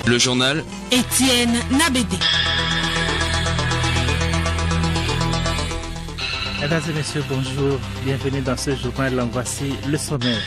Le journal Étienne Nabédé. Mesdames et messieurs, bonjour. Bienvenue dans ce journal. En voici le sommaire.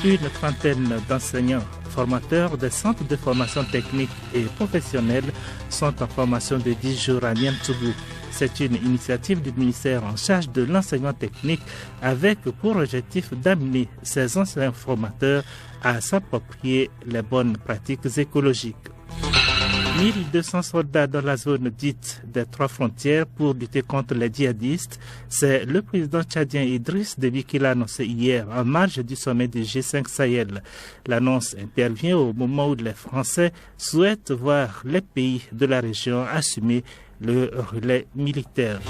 Une trentaine d'enseignants formateurs des centres de formation technique et professionnelle sont en formation de 10 jours à Niamtougou. C'est une initiative du ministère en charge de l'enseignement technique avec pour objectif d'amener ces enseignants formateurs à s'approprier les bonnes pratiques écologiques. 1200 soldats dans la zone dite des trois frontières pour lutter contre les djihadistes. C'est le président tchadien Idriss Déby qui l'a annoncé hier en marge du sommet du G5 Sahel. L'annonce intervient au moment où les Français souhaitent voir les pays de la région assumer le relais militaire.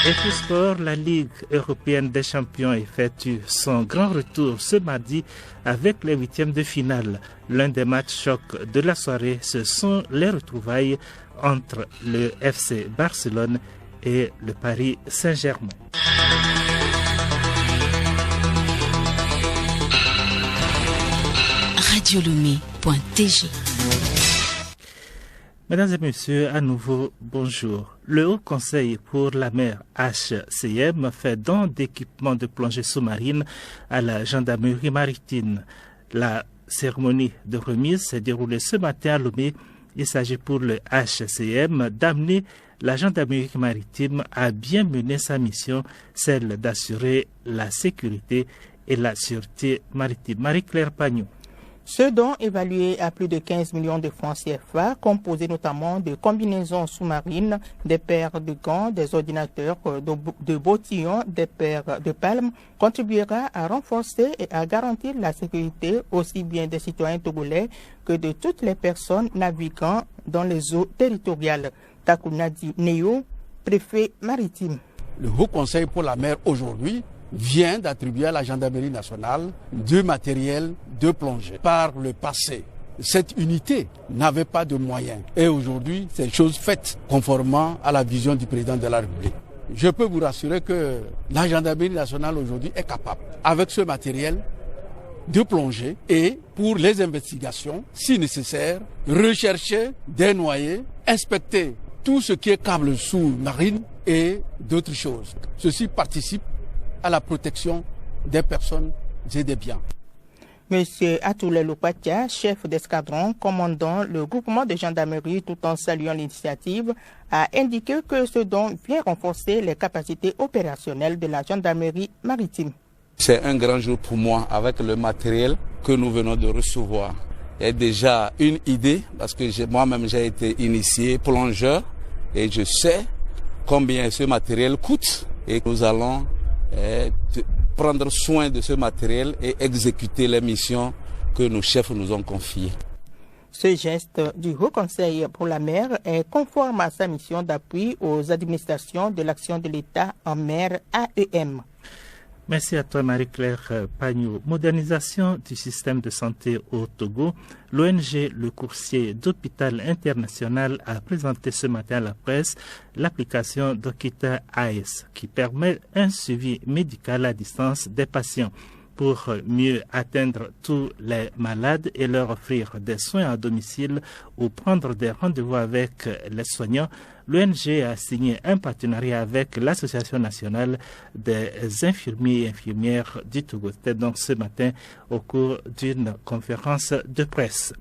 Et pour sport, la Ligue européenne des champions effectue son grand retour ce mardi avec les huitièmes de finale. L'un des matchs chocs de la soirée, ce sont les retrouvailles entre le FC Barcelone et le Paris Saint-Germain. Radiolomé.tg. Mesdames et messieurs, à nouveau, bonjour. Le Haut Conseil pour la mer HCM fait don d'équipements de plongée sous-marine à la gendarmerie maritime. La cérémonie de remise s'est déroulée ce matin à Lomé. Il s'agit pour le HCM d'amener la gendarmerie maritime à bien mener sa mission, celle d'assurer la sécurité et la sûreté maritime. Marie-Claire Pagnon. Ce don, évalué à plus de 15 millions de francs CFA, composé notamment de combinaisons sous-marines, des paires de gants, des ordinateurs, de bottillons, des paires de palmes, contribuera à renforcer et à garantir la sécurité aussi bien des citoyens togolais que de toutes les personnes naviguant dans les eaux territoriales. Takounadi Neo, préfet maritime. Le Haut Conseil pour la mer aujourd'hui vient d'attribuer à la gendarmerie nationale du matériel de plongée. Par le passé, cette unité n'avait pas de moyens. Et aujourd'hui, c'est chose faite conformément à la vision du président de la République. Je peux vous rassurer que la gendarmerie nationale aujourd'hui est capable, avec ce matériel, de plonger et, pour les investigations, si nécessaire, rechercher des noyés, inspecter tout ce qui est câble sous-marine et d'autres choses. Ceci participe à la protection des personnes et des biens. Monsieur Atoulé Lopatia, chef d'escadron, commandant le groupement de gendarmerie tout en saluant l'initiative, a indiqué que ce don vient renforcer les capacités opérationnelles de la gendarmerie maritime. C'est un grand jour pour moi avec le matériel que nous venons de recevoir. Il y a déjà une idée parce que moi-même j'ai été initié plongeur et je sais combien ce matériel coûte et nous allons prendre soin de ce matériel et exécuter les missions que nos chefs nous ont confiées. Ce geste du Haut Conseil pour la mer est conforme à sa mission d'appui aux administrations de l'action de l'État en mer AEM. Merci à toi Marie-Claire Pagnou. Modernisation du système de santé au Togo. L'ONG Le Coursier d'Hôpital International a présenté ce matin à la presse l'application Dokita AS qui permet un suivi médical à distance des patients pour mieux atteindre tous les malades et leur offrir des soins à domicile ou prendre des rendez-vous avec les soignants. L'ONG a signé un partenariat avec l'Association nationale des infirmiers et infirmières du Togo. C'était donc ce matin au cours d'une conférence de presse.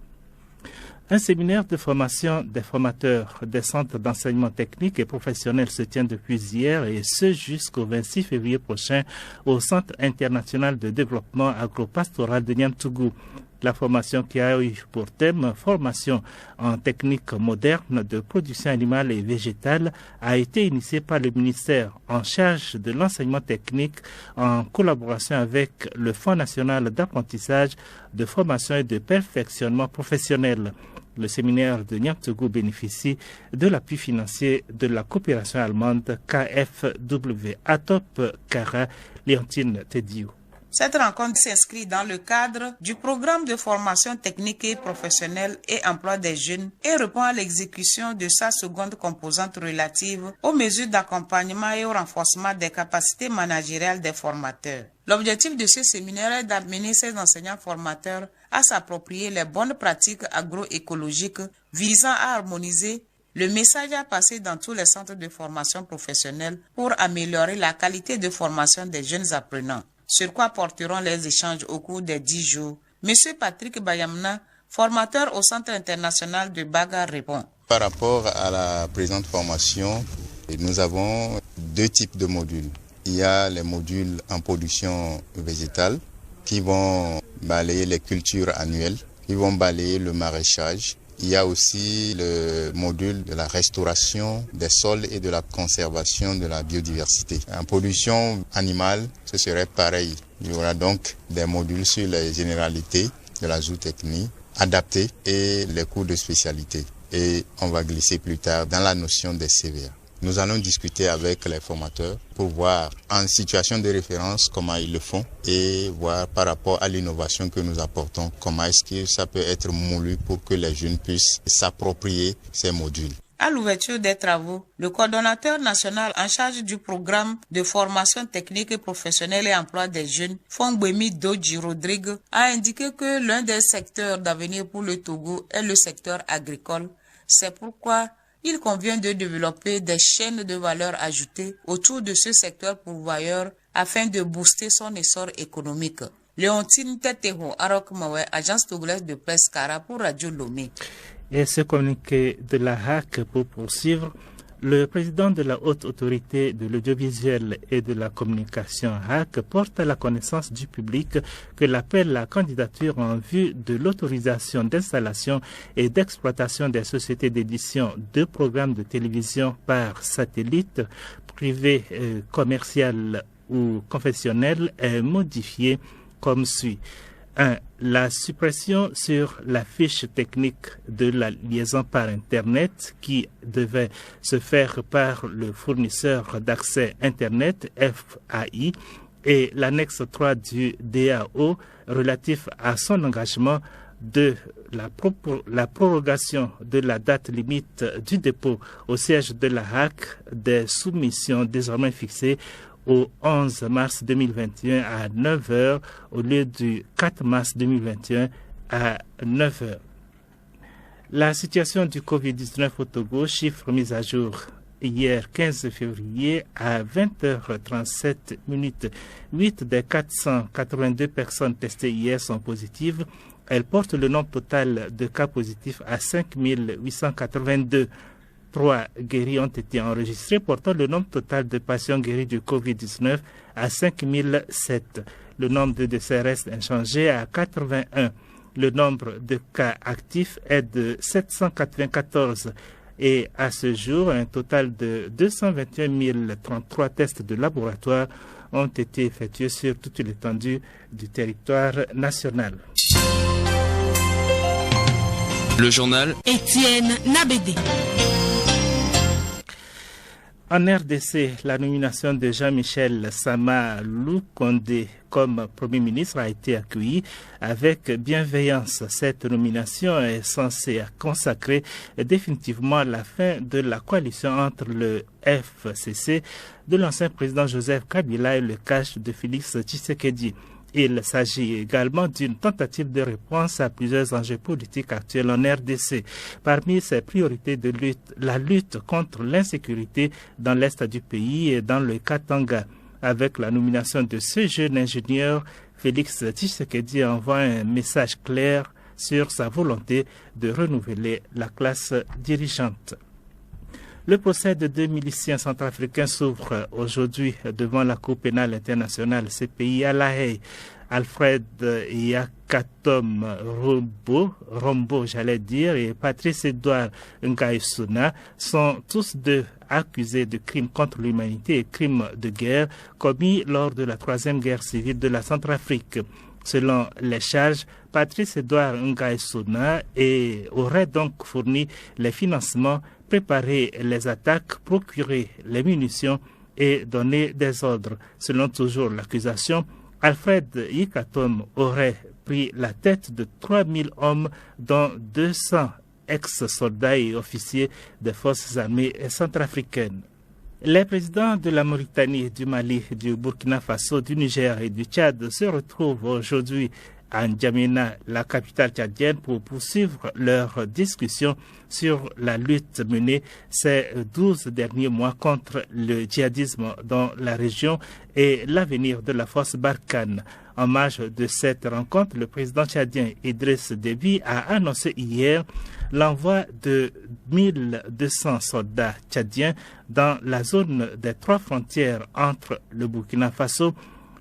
Un séminaire de formation des formateurs des centres d'enseignement technique et professionnel se tient depuis hier et ce jusqu'au 26 février prochain au Centre international de développement agropastoral de Niamtougou. La formation qui a eu pour thème formation en technique moderne de production animale et végétale a été initiée par le ministère en charge de l'enseignement technique en collaboration avec le Fonds national d'apprentissage, de formation et de perfectionnement professionnel. Le séminaire de Niamtougou bénéficie de l'appui financier de la coopération allemande KfW. Atop Kara, Léontine Tediou. Cette rencontre s'inscrit dans le cadre du programme de formation technique et professionnelle et emploi des jeunes et répond à l'exécution de sa seconde composante relative aux mesures d'accompagnement et au renforcement des capacités managériales des formateurs. L'objectif de ce séminaire est d'amener ces enseignants formateurs à s'approprier les bonnes pratiques agroécologiques visant à harmoniser le message à passer dans tous les centres de formation professionnelle pour améliorer la qualité de formation des jeunes apprenants. Sur quoi porteront les échanges au cours des 10 jours? Monsieur Patrick Bayamna, formateur au Centre international de Baga, répond. Par rapport à la présente formation, nous avons 2 types de modules. Il y a les modules en production végétale qui vont balayer les cultures annuelles, qui vont balayer le maraîchage. Il y a aussi le module de la restauration des sols et de la conservation de la biodiversité. En production animale, ce serait pareil. Il y aura donc des modules sur les généralités de la zootechnie adaptées et les cours de spécialité. Et on va glisser plus tard dans la notion des CVA. Nous allons discuter avec les formateurs pour voir en situation de référence comment ils le font et voir par rapport à l'innovation que nous apportons, comment est-ce que ça peut être moulu pour que les jeunes puissent s'approprier ces modules. À l'ouverture des travaux, le coordonnateur national en charge du programme de formation technique et professionnelle et emploi des jeunes, Fongbemi Doji Rodrigue, a indiqué que l'un des secteurs d'avenir pour le Togo est le secteur agricole. C'est pourquoi il convient de développer des chaînes de valeur ajoutée autour de ce secteur pourvoyeur afin de booster son essor économique. Léontine Teteho, Arok Mawe, agence togolaise de presse Kara pour Radio Lomé. Et ce communiqué de la HAC pour poursuivre, le président de la Haute Autorité de l'Audiovisuel et de la Communication HAC porte à la connaissance du public que l'appel à candidature en vue de l'autorisation d'installation et d'exploitation des sociétés d'édition de programmes de télévision par satellite, privés, commercial ou confessionnel est modifié comme suit. 1. La suppression sur la fiche technique de la liaison par Internet qui devait se faire par le fournisseur d'accès Internet FAI et l'annexe 3 du DAO relatif à son engagement de la prorogation de la date limite du dépôt au siège de la HAC des soumissions désormais fixées au 11 mars 2021 à 9h au lieu du 4 mars 2021 à 9h. La situation du Covid-19 au Togo, chiffre mis à jour hier 15 février à 20h37. 8 des 482 personnes testées hier sont positives. Elle porte le nombre total de cas positifs à 5882. 3 guéris ont été enregistrés, portant le nombre total de patients guéris du Covid-19 à 5007. Le nombre de décès reste inchangé à 81. Le nombre de cas actifs est de 794. Et à ce jour, un total de 221 033 tests de laboratoire ont été effectués sur toute l'étendue du territoire national. Le journal Étienne Nabédé. En RDC, la nomination de Jean-Michel Sama Loukonde comme Premier ministre a été accueillie avec bienveillance. Cette nomination est censée consacrer définitivement la fin de la coalition entre le FCC de l'ancien président Joseph Kabila et le CACH de Félix Tshisekedi. Il s'agit également d'une tentative de réponse à plusieurs enjeux politiques actuels en RDC. Parmi ses priorités de lutte, la lutte contre l'insécurité dans l'est du pays et dans le Katanga. Avec la nomination de ce jeune ingénieur, Félix Tshisekedi envoie un message clair sur sa volonté de renouveler la classe dirigeante. Le procès de 2 miliciens centrafricains s'ouvre aujourd'hui devant la Cour pénale internationale CPI à La Haye. Alfred Yakatom Rombo, et Patrice Edouard Ngaïsouna sont tous deux accusés de crimes contre l'humanité et crimes de guerre commis lors de la 3e guerre civile de la Centrafrique. Selon les charges, Patrice Edouard Ngaïsouna aurait donc fourni les financements, préparé les attaques, procuré les munitions et donné des ordres. Selon toujours l'accusation, Alfred Yikatom aurait pris la tête de 3000 hommes, dont 200 ex-soldats et officiers des forces armées centrafricaines. Les présidents de la Mauritanie, du Mali, du Burkina Faso, du Niger et du Tchad se retrouvent aujourd'hui à N'Djamena, la capitale tchadienne, pour poursuivre leurs discussions sur la lutte menée ces 12 derniers mois contre le djihadisme dans la région et l'avenir de la force Barkhane. En marge de cette rencontre, le président tchadien Idriss Déby a annoncé hier l'envoi de 1200 soldats tchadiens dans la zone des 3 frontières entre le Burkina Faso,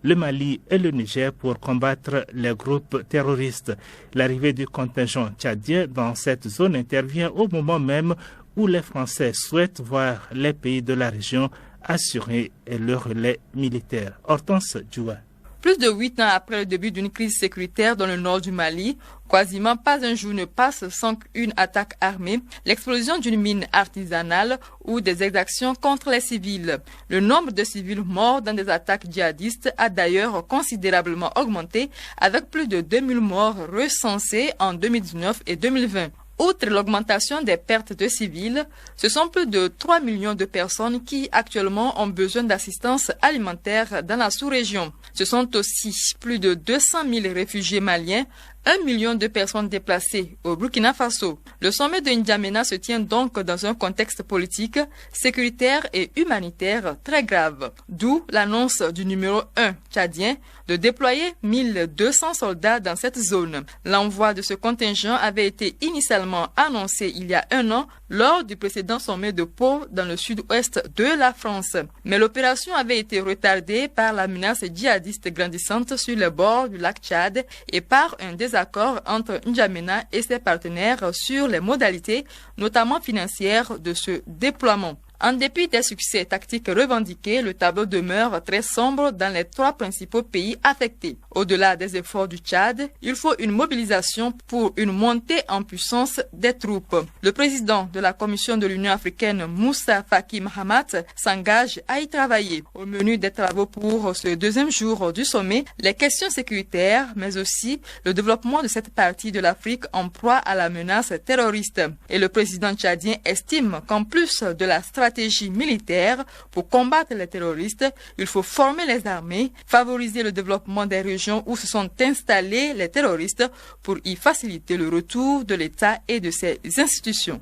le Mali et le Niger pour combattre les groupes terroristes. L'arrivée du contingent tchadien dans cette zone intervient au moment même où les Français souhaitent voir les pays de la région assurer le relais militaire. Hortense Djoua. Plus de 8 ans après le début d'une crise sécuritaire dans le nord du Mali, quasiment pas un jour ne passe sans une attaque armée, l'explosion d'une mine artisanale ou des exactions contre les civils. Le nombre de civils morts dans des attaques djihadistes a d'ailleurs considérablement augmenté, avec plus de 2000 morts recensés en 2019 et 2020. Outre l'augmentation des pertes de civils, ce sont plus de 3 millions de personnes qui actuellement ont besoin d'assistance alimentaire dans la sous-région. Ce sont aussi plus de 200 000 réfugiés maliens, 1 million de personnes déplacées au Burkina Faso. Le sommet de N'Djamena se tient donc dans un contexte politique, sécuritaire et humanitaire très grave. D'où l'annonce du numéro 1 tchadien de déployer 1200 soldats dans cette zone. L'envoi de ce contingent avait été initialement annoncé il y a 1 an lors du précédent sommet de Pau dans le sud-ouest de la France. Mais l'opération avait été retardée par la menace djihadiste grandissante sur les bords du lac Tchad et par un désaccord entre N'Djamena et ses partenaires sur les modalités, notamment financières, de ce déploiement. En dépit des succès tactiques revendiqués, le tableau demeure très sombre dans les 3 principaux pays affectés. Au-delà des efforts du Tchad, il faut une mobilisation pour une montée en puissance des troupes. Le président de la Commission de l'Union africaine, Moussa Faki Mahamat, s'engage à y travailler. Au menu des travaux pour ce 2e jour du sommet, les questions sécuritaires, mais aussi le développement de cette partie de l'Afrique en proie à la menace terroriste. Et le président tchadien estime qu'en plus de la stratégie militaire pour combattre les terroristes, il faut former les armées, favoriser le développement des régions où se sont installés les terroristes pour y faciliter le retour de l'État et de ses institutions.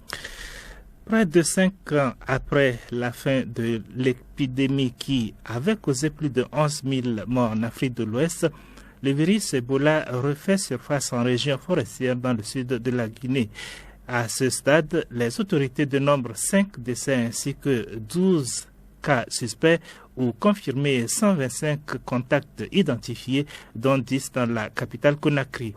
Près de 5 ans après la fin de l'épidémie qui avait causé plus de 11 000 morts en Afrique de l'Ouest, le virus Ebola refait surface en région forestière dans le sud de la Guinée. À ce stade, les autorités dénombrent 5 décès ainsi que 12 cas suspects ou confirmés et 125 contacts identifiés, dont 10 dans la capitale Conakry.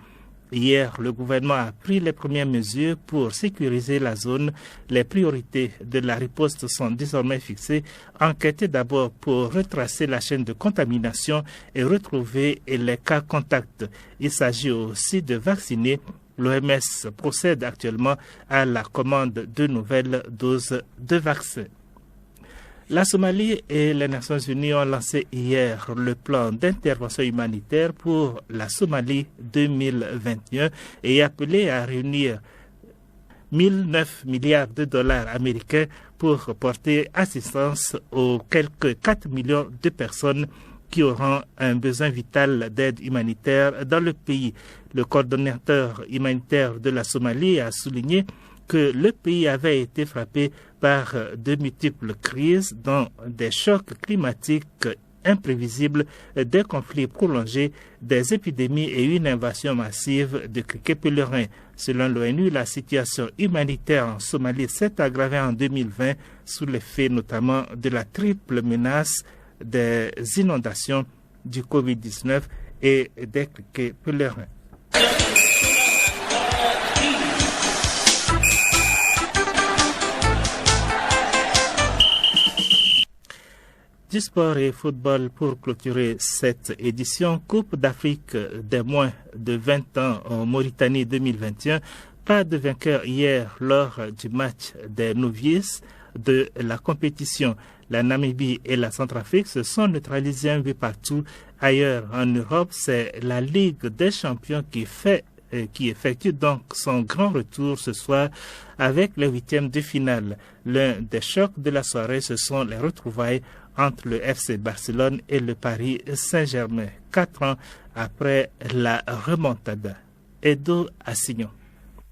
Hier, le gouvernement a pris les premières mesures pour sécuriser la zone. Les priorités de la riposte sont désormais fixées. Enquêter d'abord pour retracer la chaîne de contamination et retrouver les cas contacts. Il s'agit aussi de vacciner. L'OMS procède actuellement à la commande de nouvelles doses de vaccins. La Somalie et les Nations Unies ont lancé hier le plan d'intervention humanitaire pour la Somalie 2021 et appelé à réunir 1,9 milliards de dollars américains pour porter assistance aux quelques 4 millions de personnes qui auront un besoin vital d'aide humanitaire dans le pays. Le coordonnateur humanitaire de la Somalie a souligné que le pays avait été frappé par de multiples crises, dont des chocs climatiques imprévisibles, des conflits prolongés, des épidémies et une invasion massive de criquets pèlerins. Selon l'ONU, la situation humanitaire en Somalie s'est aggravée en 2020 sous l'effet notamment de la triple menace des inondations, du Covid-19 et des criquets pèlerins. Du sport et football pour clôturer cette édition. Coupe d'Afrique des moins de 20 ans en Mauritanie 2021. Pas de vainqueur hier lors du match des novices de la compétition. La Namibie et la Centrafrique se sont neutralisés un but partout. Ailleurs en Europe, c'est la Ligue des champions qui effectue donc son grand retour ce soir avec les huitièmes de finale. L'un des chocs de la soirée, ce sont les retrouvailles entre le FC Barcelone et le Paris Saint-Germain, 4 ans après la remontada. Edo Assignon.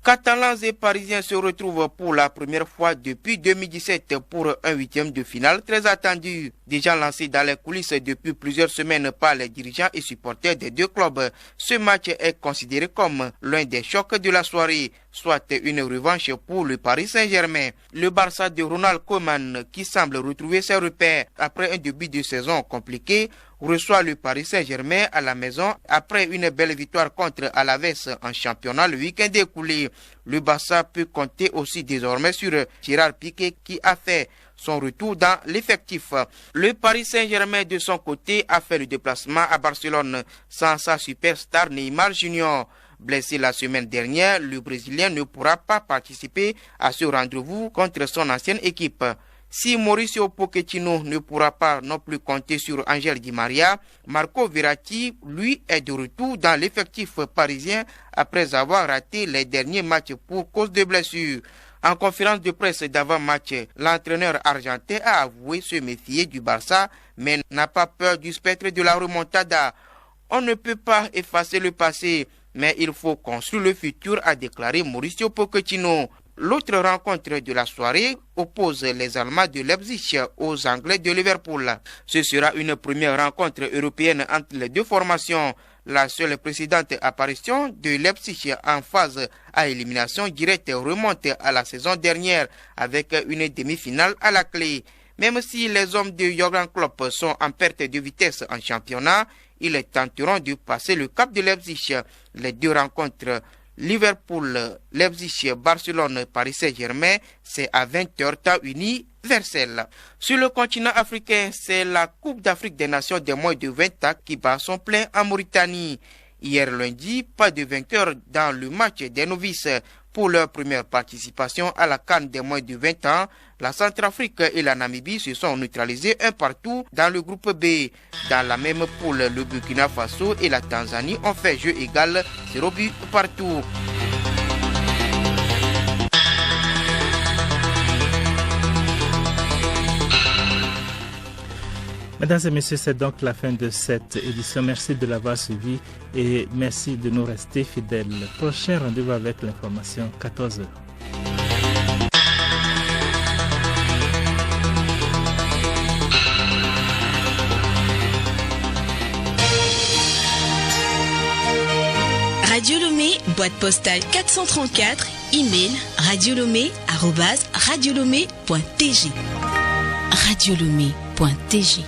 Catalans et Parisiens se retrouvent pour la première fois depuis 2017 pour un huitième de finale très attendu. Déjà lancé dans les coulisses depuis plusieurs semaines par les dirigeants et supporters des deux clubs, ce match est considéré comme l'un des chocs de la soirée, soit une revanche pour le Paris Saint-Germain. Le Barça de Ronald Koeman, qui semble retrouver ses repères après un début de saison compliqué, reçoit le Paris Saint-Germain à la maison après une belle victoire contre Alaves en championnat le week-end écoulé. Le Barça peut compter aussi désormais sur Gérard Piqué qui a fait son retour dans l'effectif. Le Paris Saint-Germain de son côté a fait le déplacement à Barcelone sans sa superstar Neymar Junior. Blessé la semaine dernière, le Brésilien ne pourra pas participer à ce rendez-vous contre son ancienne équipe. Si Mauricio Pochettino ne pourra pas non plus compter sur Angel Di Maria, Marco Verratti, lui, est de retour dans l'effectif parisien après avoir raté les derniers matchs pour cause de blessures. En conférence de presse d'avant-match, l'entraîneur argentin a avoué se méfier du Barça, mais n'a pas peur du spectre de la remontada. On ne peut pas effacer le passé, mais il faut construire le futur, a déclaré Mauricio Pochettino. L'autre rencontre de la soirée oppose les Allemands de Leipzig aux Anglais de Liverpool. Ce sera une première rencontre européenne entre les deux formations. La seule précédente apparition de Leipzig en phase à élimination directe remonte à la saison dernière avec une demi-finale à la clé. Même si les hommes de Jürgen Klopp sont en perte de vitesse en championnat, ils tenteront de passer le cap de Leipzig. Les deux rencontres Liverpool, Leipzig, Barcelone, Paris Saint-Germain, c'est à 20h temps universel. Sur le continent africain, c'est la Coupe d'Afrique des Nations des moins de 20 ans qui bat son plein en Mauritanie. Hier lundi, pas de vainqueur dans le match des novices. Pour leur première participation à la CAN des moins de 20 ans, la Centrafrique et la Namibie se sont neutralisés un partout dans le groupe B. Dans la même poule, le Burkina Faso et la Tanzanie ont fait jeu égal, 0 but partout. Mesdames et messieurs, c'est donc la fin de cette édition. Merci de l'avoir suivi et merci de nous rester fidèles. Prochain rendez-vous avec l'information, 14h. Radio Lomé, boîte postale 434, email radiolomé@radiolomé.tg. radiolomé.tg